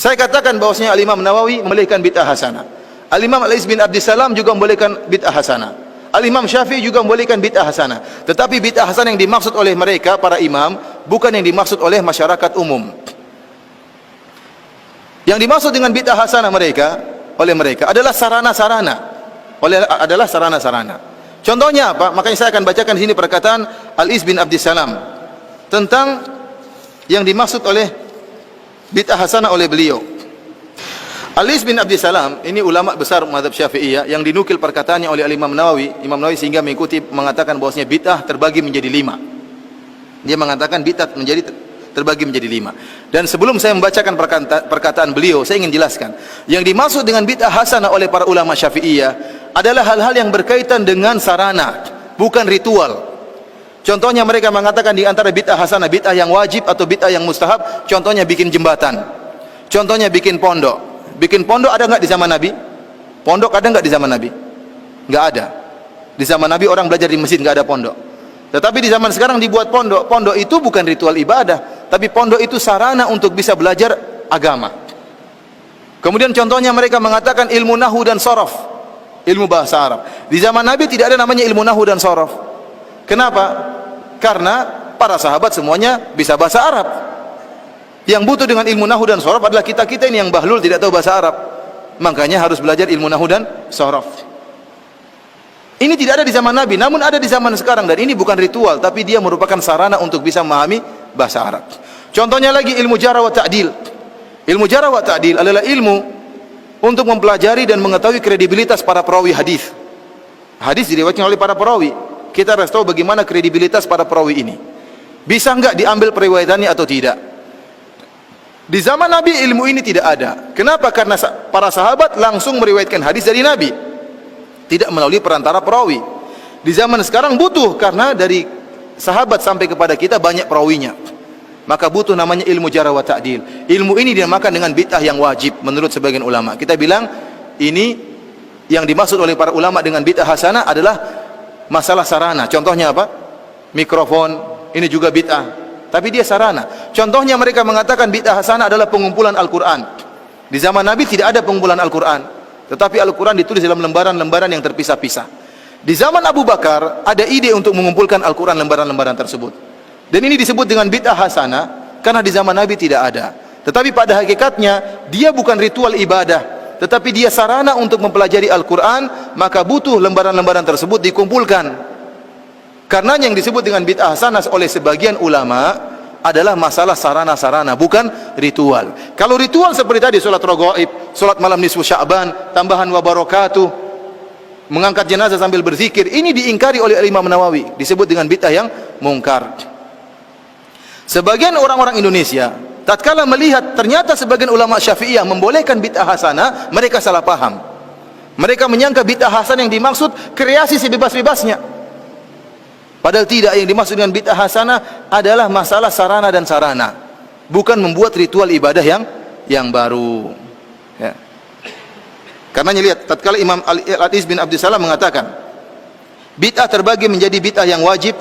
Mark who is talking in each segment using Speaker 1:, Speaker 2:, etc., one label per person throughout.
Speaker 1: Saya katakan bahwasanya Al-Imam Nawawi membolehkan bid'ah hasanah. Al-Imam Al-Iz bin Abdissalam juga membolehkan bid'ah hasanah. Al-Imam Syafi'i juga membolehkan bid'ah hasanah. Tetapi bid'ah hasanah yang dimaksud oleh mereka para imam bukan yang dimaksud oleh masyarakat umum. Yang dimaksud dengan bid'ah hasanah mereka adalah sarana-sarana. Contohnya apa? Makanya saya akan bacakan di sini perkataan Al-Iz bin Abdissalam tentang yang dimaksud oleh bid'ah hasanah oleh beliau. Al-Iz bin Abdissalam ini ulama besar mazhab Syafi'iyah yang dinukil perkataannya oleh Imam Nawawi sehingga mengatakan bahwasanya bid'ah terbagi menjadi 5. Dia mengatakan bid'ah terbagi menjadi 5. Dan sebelum saya membacakan perkataan beliau, saya ingin jelaskan yang dimaksud dengan bid'ah hasanah oleh para ulama Syafi'iyah adalah hal-hal yang berkaitan dengan sarana, bukan ritual. Contohnya mereka mengatakan di antara bid'ah hasanah, bid'ah yang wajib atau bid'ah yang mustahab. Contohnya bikin jembatan, contohnya bikin pondok. Bikin pondok ada enggak di zaman Nabi? Pondok ada enggak di zaman Nabi? Enggak ada. Di zaman Nabi orang belajar di masjid, enggak ada pondok. Tetapi di zaman sekarang dibuat pondok. Pondok itu bukan ritual ibadah, tapi pondok itu sarana untuk bisa belajar agama. Kemudian contohnya mereka mengatakan ilmu nahwu dan sharaf, ilmu bahasa Arab. Di zaman Nabi tidak ada namanya ilmu nahwu dan sharaf. Kenapa? Karena para sahabat semuanya bisa bahasa Arab. Yang butuh dengan ilmu nahwu dan sharaf adalah kita-kita ini yang bahlul tidak tahu bahasa Arab. Makanya harus belajar ilmu nahwu dan sharaf. Ini tidak ada di zaman Nabi, namun ada di zaman sekarang, dan ini bukan ritual, tapi dia merupakan sarana untuk bisa memahami bahasa Arab. Contohnya lagi ilmu jarh wa ta'dil. Ilmu jarh wa ta'dil adalah ilmu untuk mempelajari dan mengetahui kredibilitas para perawi hadis. Hadis diriwayatkan oleh para perawi. Kita harus tahu bagaimana kredibilitas para perawi ini. Bisa enggak diambil periwayatannya atau tidak? Di zaman Nabi ilmu ini tidak ada. Kenapa? Karena para sahabat langsung meriwayatkan hadis dari Nabi, tidak melalui perantara perawi. Di zaman sekarang butuh, karena dari sahabat sampai kepada kita banyak perawinya, maka butuh namanya ilmu jarh wa ta'dil. Ilmu ini dinamakan dengan bid'ah yang wajib menurut sebagian ulama. Kita bilang ini yang dimaksud oleh para ulama dengan bid'ah hasanah adalah masalah sarana. Contohnya apa? Mikrofon, ini juga bid'ah, tapi dia sarana. Contohnya mereka mengatakan bid'ah hasanah adalah pengumpulan Al-Quran. Di zaman Nabi tidak ada pengumpulan Al-Quran, tetapi Al-Quran ditulis dalam lembaran-lembaran yang terpisah-pisah. Di zaman Abu Bakar ada ide untuk mengumpulkan Al-Quran lembaran-lembaran tersebut, dan ini disebut dengan bid'ah hasanah karena di zaman Nabi tidak ada. Tetapi pada hakikatnya dia bukan ritual ibadah, tetapi dia sarana untuk mempelajari Al-Quran. Maka butuh lembaran-lembaran tersebut dikumpulkan. Karena yang disebut dengan bid'ah hasanah oleh sebagian ulama adalah masalah sarana-sarana, bukan ritual. Kalau ritual seperti tadi, solat raghaib, solat malam nisfu Sya'ban, tambahan wa barakatuh, mengangkat jenazah sambil berzikir, ini diingkari oleh Imam Nawawi, disebut dengan bid'ah yang mungkar. Sebagian orang-orang Indonesia tatkala melihat ternyata sebagian ulama Syafi'iyah membolehkan bid'ah hasanah, mereka salah paham. Mereka menyangka bid'ah hasanah yang dimaksud kreasi sebebas-bebasnya. Padahal tidak, yang dimaksud dengan bid'ah hasanah adalah masalah sarana dan sarana, bukan membuat ritual ibadah yang baru. Ya. Karenanya lihat, tatkala Imam Al-Iz bin Abdissalam mengatakan bid'ah terbagi menjadi bid'ah yang wajib,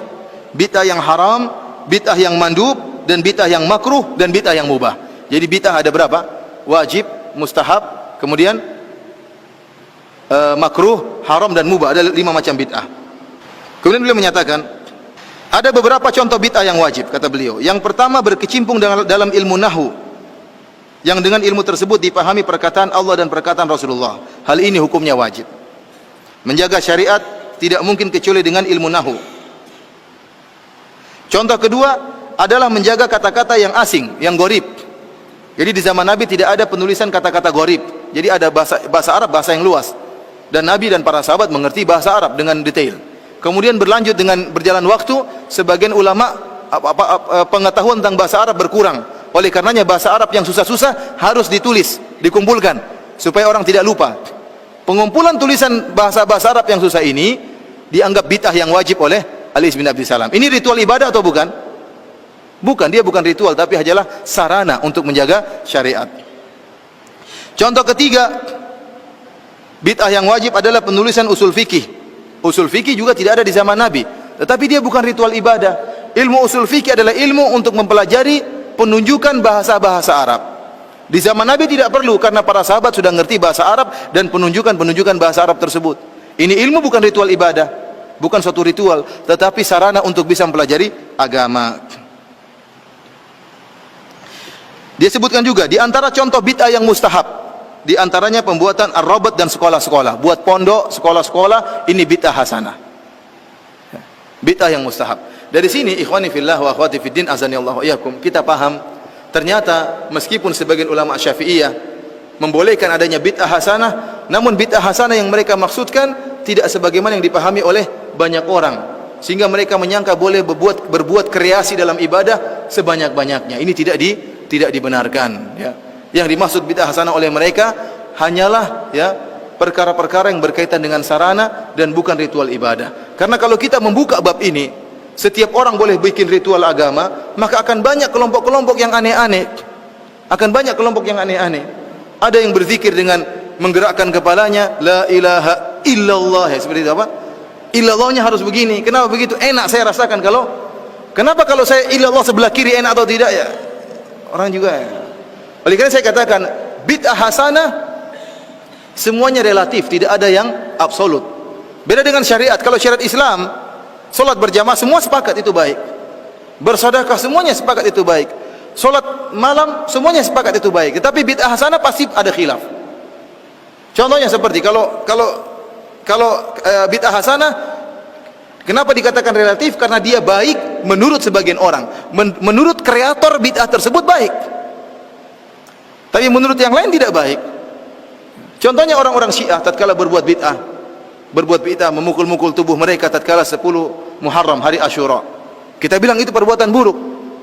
Speaker 1: bid'ah yang haram, bid'ah yang mandub, dan bid'ah yang makruh, dan bid'ah yang mubah. Jadi bid'ah ada berapa? Wajib, mustahab, kemudian makruh, haram, dan mubah. Ada 5 macam bid'ah. Kemudian beliau menyatakan ada beberapa contoh bid'ah yang wajib, kata beliau. Yang pertama, berkecimpung dalam ilmu nahwu, yang dengan ilmu tersebut dipahami perkataan Allah dan perkataan Rasulullah. Hal ini hukumnya wajib. Menjaga syariat tidak mungkin kecuali dengan ilmu nahwu. Contoh kedua adalah menjaga kata-kata yang asing, yang gharib. Jadi di zaman Nabi tidak ada penulisan kata-kata gharib. Jadi ada bahasa Arab, bahasa yang luas, dan Nabi dan para sahabat mengerti bahasa Arab dengan detail. Kemudian berlanjut dengan berjalan waktu, sebagian ulama pengetahuan tentang bahasa Arab berkurang. Oleh karenanya bahasa Arab yang susah-susah harus ditulis, dikumpulkan supaya orang tidak lupa. Pengumpulan tulisan bahasa-bahasa Arab yang susah ini dianggap bid'ah yang wajib oleh Al-Iz bin Abdissalam. Ini ritual ibadah atau bukan? Bukan, dia bukan ritual, tapi hanyalah sarana untuk menjaga syariat. Contoh ketiga, bid'ah yang wajib adalah penulisan usul fikih. Usul fikih juga tidak ada di zaman Nabi, tetapi dia bukan ritual ibadah. Ilmu usul fikih adalah ilmu untuk mempelajari penunjukan bahasa-bahasa Arab. Di zaman Nabi tidak perlu, karena para sahabat sudah ngerti bahasa Arab dan penunjukan bahasa Arab tersebut. Ini ilmu bukan ritual ibadah, bukan suatu ritual, tetapi sarana untuk bisa mempelajari agama. Dia sebutkan juga di antara contoh bid'ah yang mustahab, di antaranya pembuatan ar-rabat dan sekolah-sekolah, buat pondok, sekolah-sekolah, ini bid'ah hasanah. Bid'ah yang mustahab. Dari sini ikhwani fillah wa akhwati fiddin azanillahu iyyakum, kita paham ternyata meskipun sebagian ulama Syafi'iyah membolehkan adanya bid'ah hasanah, namun bid'ah hasanah yang mereka maksudkan tidak sebagaimana yang dipahami oleh banyak orang, sehingga mereka menyangka boleh berbuat kreasi dalam ibadah sebanyak-banyaknya. Ini tidak dibenarkan, ya. Yang dimaksud bid'ah hasanah oleh mereka hanyalah, ya, perkara-perkara yang berkaitan dengan sarana dan bukan ritual ibadah. Karena kalau kita membuka bab ini, setiap orang boleh bikin ritual agama, maka akan banyak kelompok-kelompok yang aneh-aneh. Akan banyak kelompok yang aneh-aneh. Ada yang berzikir dengan menggerakkan kepalanya, la ilaha illallah, ya, seperti itu apa? Illallahnya harus begini. Kenapa begitu? Enak saya rasakan kalau. Kenapa kalau saya illallah sebelah kiri enak atau tidak, ya? Orang juga, ya. Oleh karena saya katakan bid'ah hasanah semuanya relatif, tidak ada yang absolut. Beda dengan syariat. Kalau syariat Islam, solat berjamaah semua sepakat itu baik, bersedekah semuanya sepakat itu baik, solat malam semuanya sepakat itu baik. Tetapi bid'ah hasanah pasti ada khilaf. Contohnya seperti kalau bid'ah hasanah, kenapa dikatakan relatif? Karena dia baik menurut sebagian orang, menurut kreator bid'ah tersebut baik, tapi menurut yang lain tidak baik. Contohnya orang-orang Syiah tatkala berbuat bid'ah memukul-mukul tubuh mereka tatkala 10 Muharram hari Asyura. Kita bilang itu perbuatan buruk,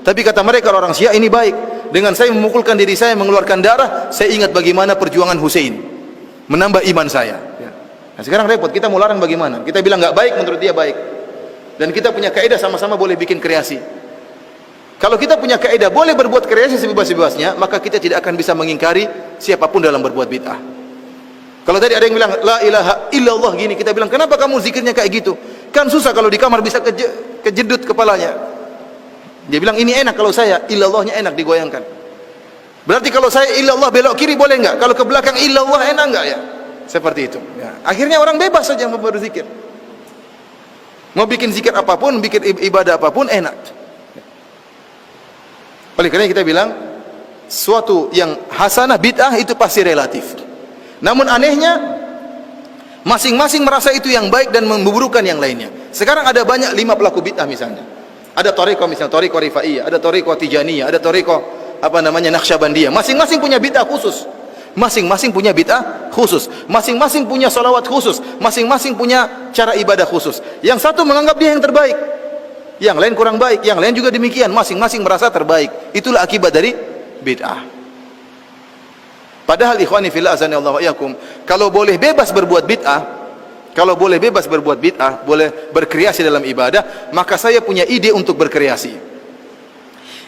Speaker 1: tapi kata mereka orang Syiah ini baik. Dengan saya memukulkan diri saya, mengeluarkan darah, saya ingat bagaimana perjuangan Hussein, menambah iman saya. Nah, sekarang repot, kita mau larang bagaimana? Kita bilang nggak baik, menurut dia baik. Dan kita punya kaidah sama-sama boleh bikin kreasi. Kalau kita punya kaidah boleh berbuat kreasi sebebas-bebasnya, maka kita tidak akan bisa mengingkari siapapun dalam berbuat bid'ah. Kalau tadi ada yang bilang la ilaha illallah gini, kita bilang kenapa kamu zikirnya kayak gitu? Kan susah kalau di kamar bisa kejedut kepalanya. Dia bilang ini enak kalau saya, illallahnya enak digoyangkan. Berarti kalau saya illallah belok kiri boleh enggak? Kalau ke belakang illallah enak enggak, ya? Seperti itu, ya. Akhirnya orang bebas saja mau berzikir. Mau bikin zikir apapun, bikin ibadah apapun enak. Oleh karena kita bilang suatu yang hasanah bid'ah itu pasti relatif. Namun anehnya masing-masing merasa itu yang baik dan memburukan yang lainnya. Sekarang ada banyak 5 pelaku bid'ah misalnya. Ada thariqah misalnya, thariqah Rifaiyah, ada thariqah Tijaniyah, ada thariqah Naqsyabandiyah. Masing-masing punya bid'ah khusus. Masing-masing punya bid'ah khusus. Masing-masing punya salawat khusus. Masing-masing punya cara ibadah khusus. Yang satu menganggap dia yang terbaik, yang lain kurang baik, yang lain juga demikian. Masing-masing merasa terbaik. Itulah akibat dari bid'ah. Padahal ikhwani fillah azanillahu wa iyyakum, kalau boleh bebas berbuat bid'ah, boleh berkreasi dalam ibadah, maka saya punya ide untuk berkreasi.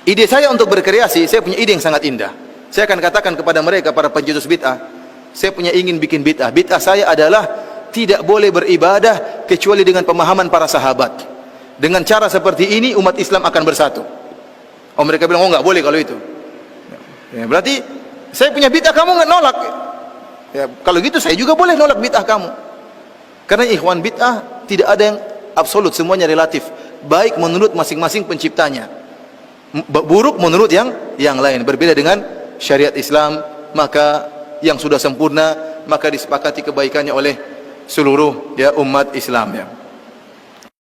Speaker 1: Ide saya untuk berkreasi, saya punya ide yang sangat indah. Saya akan katakan kepada mereka, para pencetus bid'ah, saya punya ingin bikin bid'ah. Bid'ah saya adalah tidak boleh beribadah kecuali dengan pemahaman para sahabat. Dengan cara seperti ini umat Islam akan bersatu. Oh, mereka bilang, oh nggak boleh kalau itu. Ya, berarti saya punya bid'ah, kamu nggak nolak. Ya, kalau gitu saya juga boleh nolak bid'ah kamu. Karena ikhwan, bid'ah tidak ada yang absolut, semuanya relatif. Baik menurut masing-masing penciptanya, buruk menurut yang lain. Berbeda dengan syariat Islam, maka yang sudah sempurna maka disepakati kebaikannya oleh seluruh, ya, umat Islam, ya.